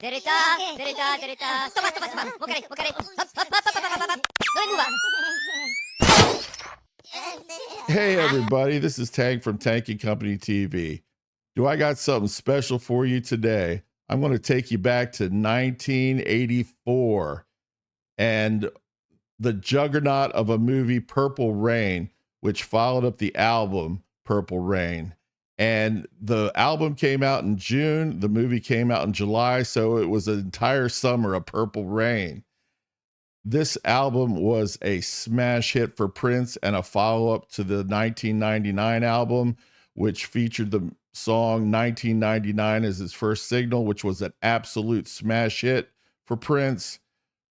Hey everybody, this is Tank from TanknCoTV. Do I got something special for you today? I'm going to take you back to 1984 and the juggernaut of a movie, Purple Rain, which followed up the album Purple Rain. And the album came out in June, the movie came out in July, so it was an entire summer of Purple Rain. This album was a smash hit for Prince and a follow-up to the 1999 album, which featured the song 1999 as his first single, which was an absolute smash hit for Prince.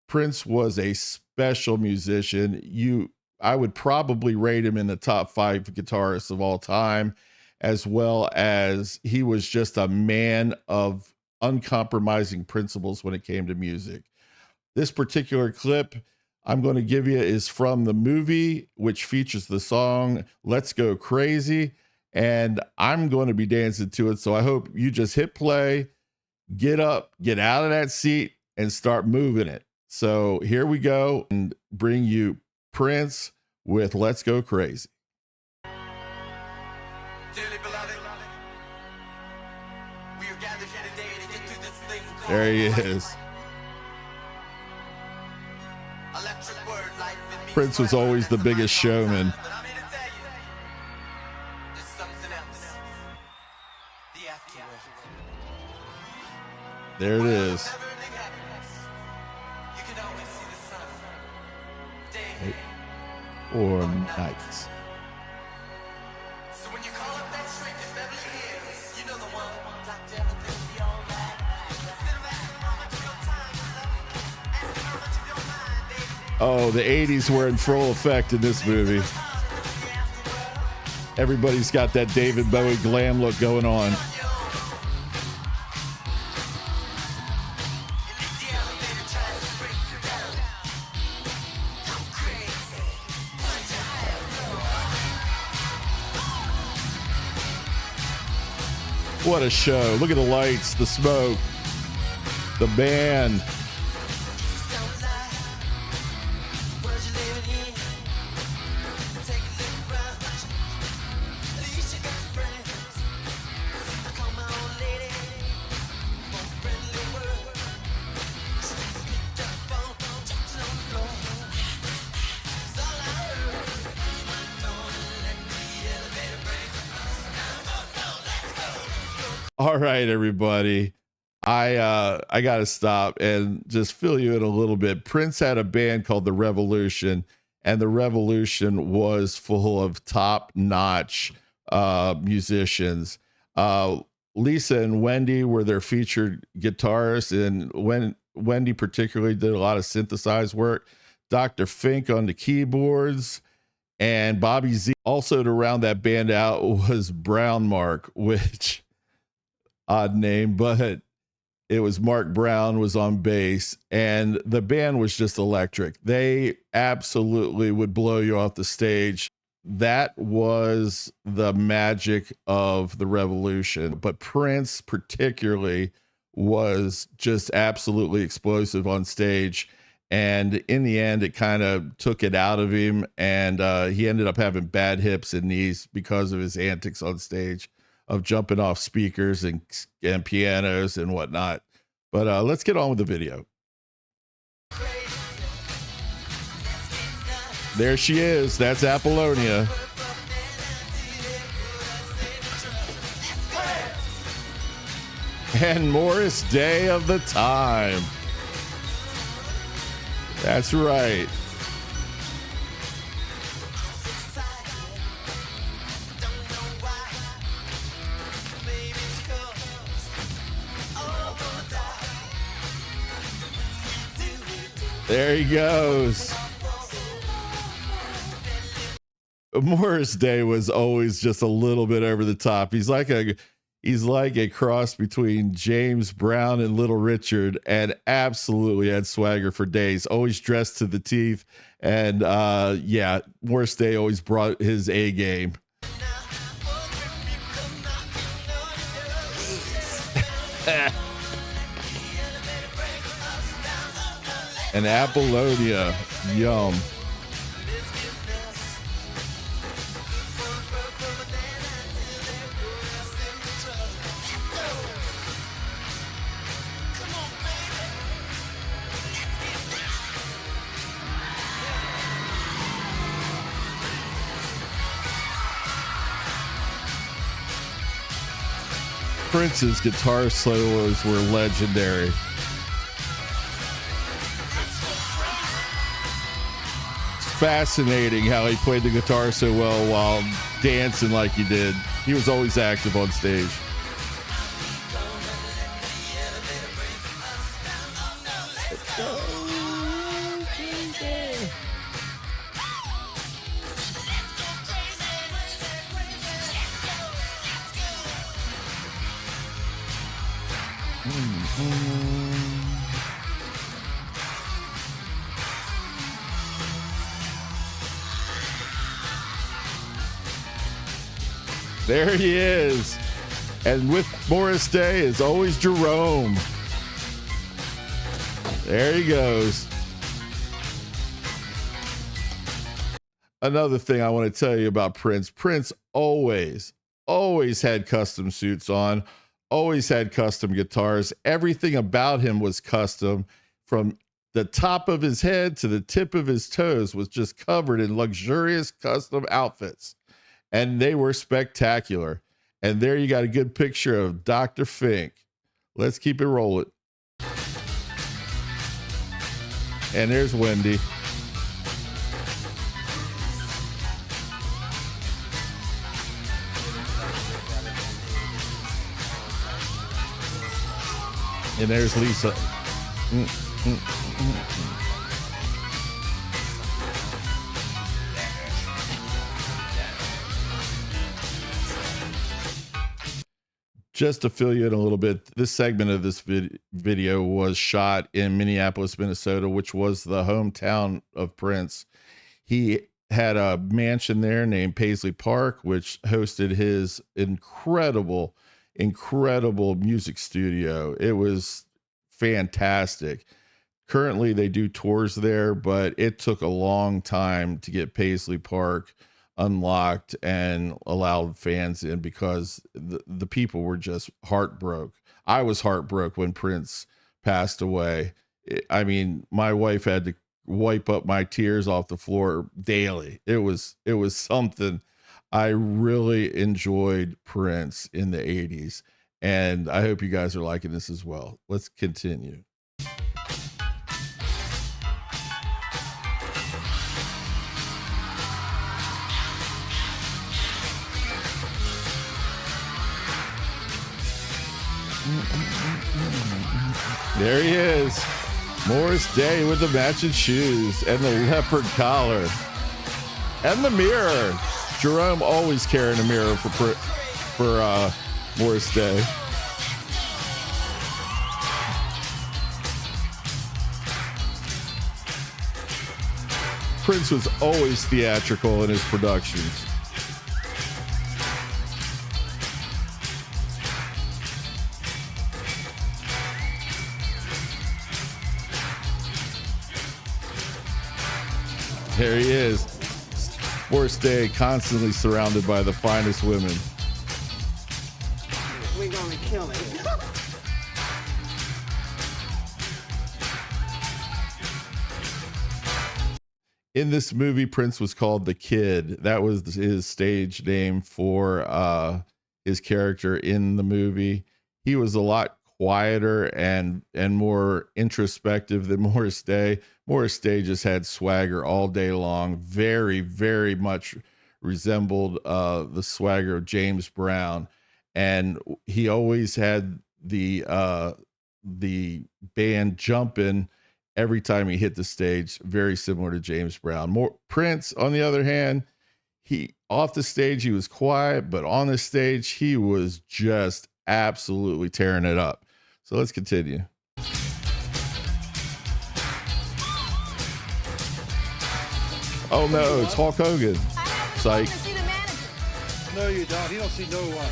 Prince was a special musician. I would probably rate him in the top 5 guitarists of all time, as well as he was just a man of uncompromising principles when it came to music. This particular clip I'm going to give you is from the movie, which features the song Let's Go Crazy, and I'm going to be dancing to it. So I hope you just hit play, get up, get out of that seat, and start moving it. So here we go, and bring you Prince with Let's Go Crazy. There he is. Prince was always the biggest showman. There it is. Or nights. Oh, the 80s were in full effect in this movie. Everybody's got that David Bowie glam look going on. What a show. Look at the lights, the smoke, the band. All right, everybody. I got to stop and just fill you in a little bit. Prince had a band called The Revolution, and The Revolution was full of top-notch musicians. Lisa and Wendy were their featured guitarists, and Wendy particularly did a lot of synthesized work. Dr. Fink on the keyboards, and Bobby Z. Also to round that band out was Brown Mark, which... odd name, but it was Mark Brown was on bass, and the band was just electric. They absolutely would blow you off the stage. That was the magic of The Revolution. But Prince particularly was just absolutely explosive on stage. And in the end, it kind of took it out of him, and he ended up having bad hips and knees because of his antics on stage, of jumping off speakers and pianos and whatnot. But let's get on with the video. There she is. That's Apollonia. And Morrisday of the time. That's right. There he goes. Morrisday was always just a little bit over the top. He's like a cross between James Brown and Little Richard, and absolutely had swagger for days. Always dressed to the teeth, and yeah, Morrisday always brought his A game. and Apollonia. Yum. Prince's guitar solos were legendary. It's fascinating how he played the guitar so well while dancing like he did. He was always active on stage. There he is. And with Morrisday is always Jerome. There he goes. Another thing I want to tell you about Prince. Prince always had custom suits on, always had custom guitars. Everything about him was custom. From the top of his head to the tip of his toes was just covered in luxurious custom outfits. And they were spectacular. And there you got a good picture of Dr. Fink. Let's keep it rolling. And there's Wendy. And there's Lisa. Just to fill you in a little bit, this segment of this video was shot in Minneapolis, Minnesota, which was the hometown of Prince. He had a mansion there named Paisley Park, which hosted his incredible music studio. It was fantastic. Currently, they do tours there, but it took a long time to get Paisley Park unlocked and allowed fans in because the people were just heartbroken. I was heartbroken when Prince passed away. I mean, my wife had to wipe up my tears off the floor daily. It was something. I really enjoyed Prince in the 80s, and I hope you guys are liking this as well. Let's continue. There he is, Morrisday with the matching shoes and the leopard collar and the mirror. Jerome always carrying a mirror for Morrisday. Prince was always theatrical in his productions. There he is, Morrisday, constantly surrounded by the finest women. We're gonna kill him. In this movie, Prince was called the Kid. That was his stage name for his character in the movie. He was a lot quieter and more introspective than Morrisday. Morrisday just had swagger all day long. Very, very much resembled the swagger of James Brown, and he always had the band jumping every time he hit the stage. Very similar to James Brown. Prince, on the other hand, he off the stage he was quiet, but on the stage he was just absolutely tearing it up. So let's continue. Oh no, it's Hulk Hogan. Psych. No, you don't. He don't see no one.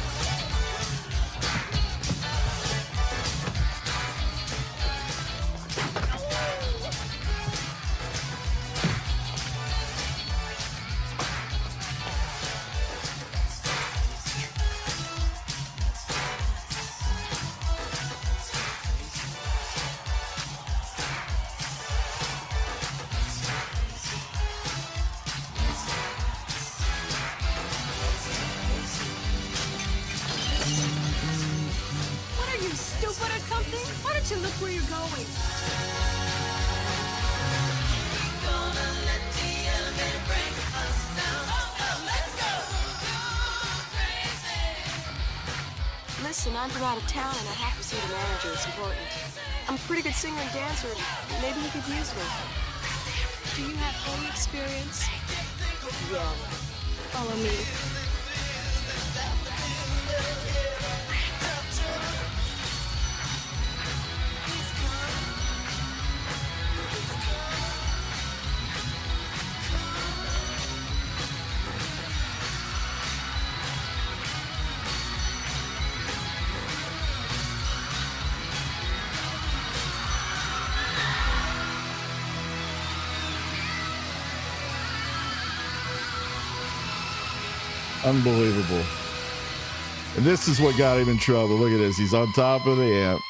look where you're going. Listen, I'm from out of town and I have to see the manager. It's important. I'm a pretty good singer and dancer. Maybe he could use me. Do you have any experience? Yeah. Follow me. Unbelievable. And this is what got him in trouble. Look at this. He's on top of the amp.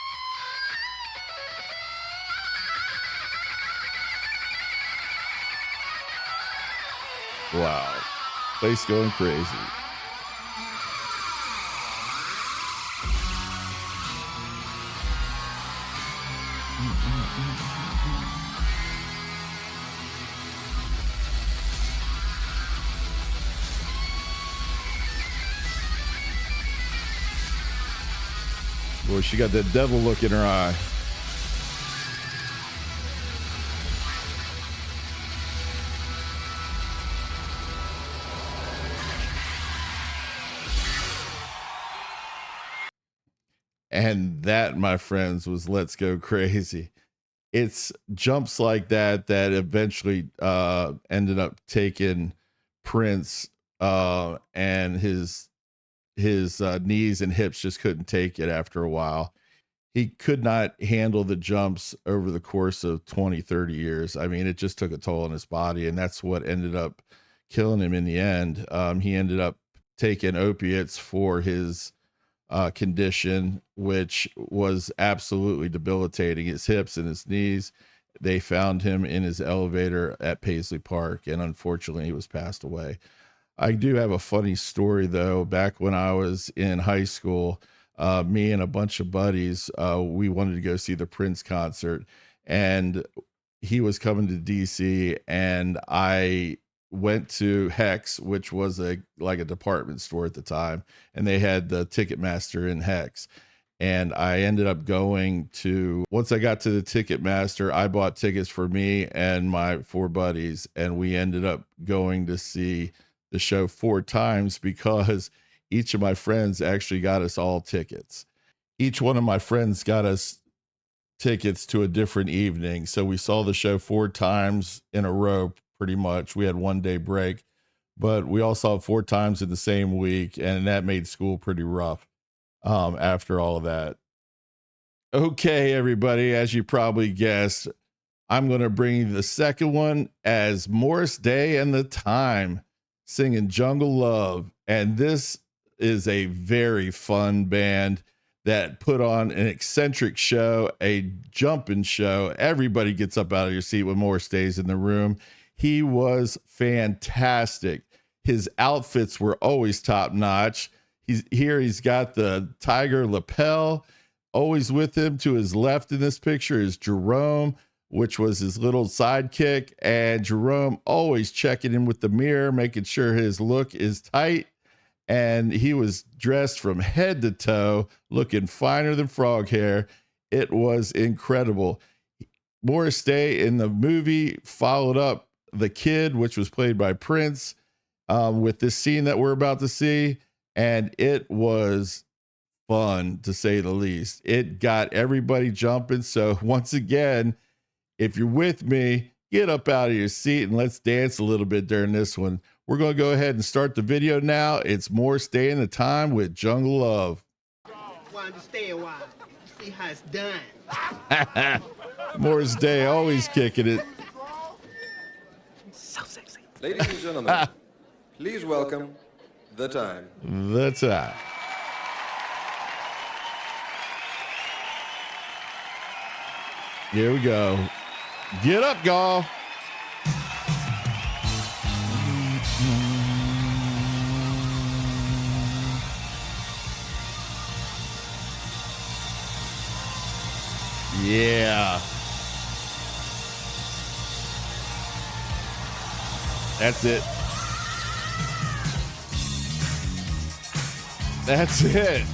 Wow. Place going crazy. Boy, she got that devil look in her eye. And that, my friends, was Let's Go Crazy. It's jumps like that that eventually ended up taking Prince and his knees and hips just couldn't take it after a while. He could not handle the jumps over the course of 20, 30 years. I mean, it just took a toll on his body, and that's what ended up killing him in the end. He ended up taking opiates for his condition, which was absolutely debilitating. His hips and his knees. They found him in his elevator at Paisley Park, and unfortunately he was passed away. I do have a funny story though. Back when I was in high school, me and a bunch of buddies, we wanted to go see the Prince concert, and he was coming to DC, and I went to Hex, which was like a department store at the time, and they had the Ticketmaster in Hex. And I ended up going to, once I got to the Ticketmaster, I bought tickets for me and my 4 buddies, and we ended up going to see the show 4 times because each of my friends actually got us all tickets. Each one of my friends got us tickets to a different evening. So we saw the show 4 times in a row, pretty much. We had 1 day break, but we all saw it 4 times in the same week, and that made school pretty rough after all of that. Okay, everybody, as you probably guessed, I'm going to bring you the second one as Morrisday and the Time singing Jungle Love. And this is a very fun band that put on an eccentric show, a jumping show. Everybody gets up out of your seat when Morrisday's in the room. He was fantastic. His outfits were always top notch. He's got the tiger lapel. Always with him to his left in this picture is Jerome, which was his little sidekick. And Jerome always checking in with the mirror, making sure his look is tight. And he was dressed from head to toe, looking finer than frog hair. It was incredible. Morrisday in the movie followed up the kid, which was played by Prince, with this scene that we're about to see. And it was fun, to say the least. It got everybody jumping. So once again, if you're with me, get up out of your seat and let's dance a little bit during this one. We're going to go ahead and start the video now. It's Morrisday and the Time with Jungle Love. Want to stay a while. See how it's done. Morrisday always kicking it. So sexy. Ladies and gentlemen, please welcome The Time. The Time. Here we go. Get up, y'all. Yeah. That's it. That's it.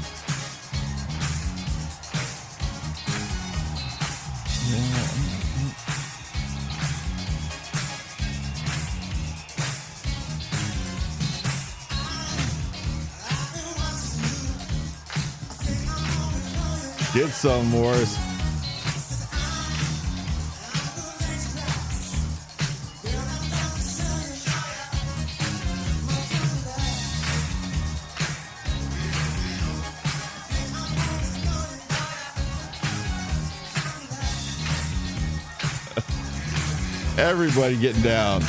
Get some, Morris. Everybody getting down.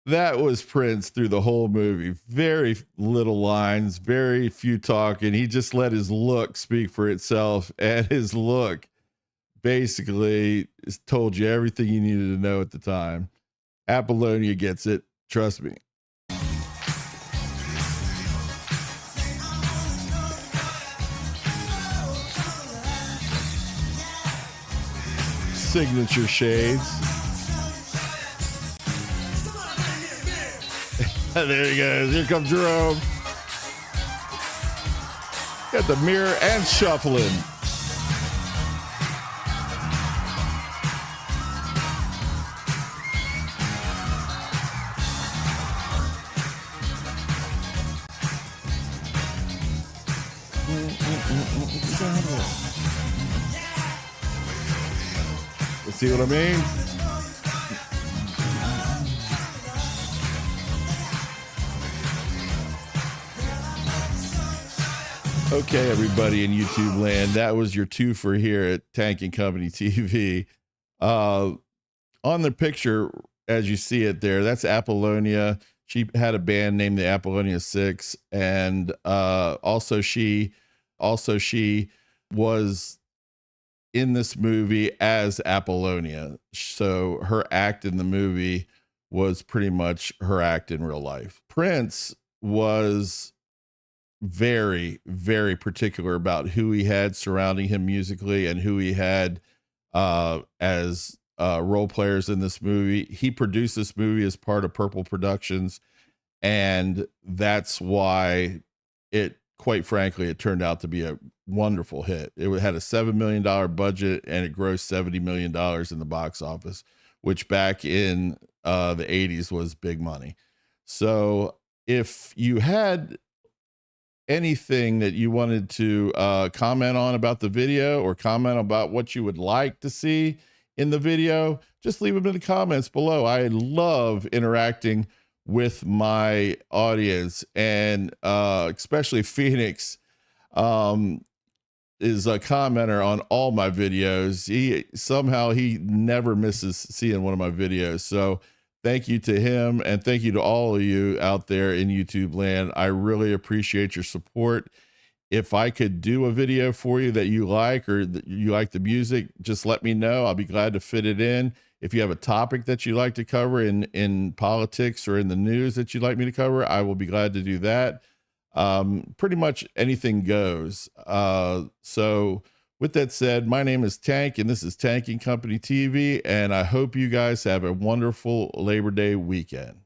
That was Prince through the whole movie. Very little lines, very few talking. He just let his look speak for itself, and his look basically told you everything you needed to know at the time. Apollonia gets it. Trust me. Signature shades. There he goes. Here comes Jerome. Got the mirror and shuffling. You see what I mean? Okay, everybody in YouTube land, that was your two for here at Tank and Company TV. On the picture, as you see it there, that's Apollonia. She had a band named the Apollonia Six, and also she was in this movie as Apollonia. So her act in the movie was pretty much her act in real life. Prince was very, very particular about who he had surrounding him musically and who he had as role players in this movie. He produced this movie as part of Purple Productions, and that's why it, quite frankly, it turned out to be a wonderful hit. It had a $7 million budget, and it grossed $70 million in the box office, which back in the 80s was big money. So if you had anything that you wanted to comment on about the video, or comment about what you would like to see in the video, just leave them in the comments below. I love interacting with my audience, and especially Phoenix is a commenter on all my videos. He never misses seeing one of my videos. So thank you to him, and thank you to all of you out there in YouTube land. I really appreciate your support. If I could do a video for you that you like, or that you like the music, just let me know. I'll be glad to fit it in. If you have a topic that you like to cover in politics or in the news that you'd like me to cover, I will be glad to do that. Pretty much anything goes. So with that said, my name is Tank, and this is Tank and Company TV, and I hope you guys have a wonderful Labor Day weekend.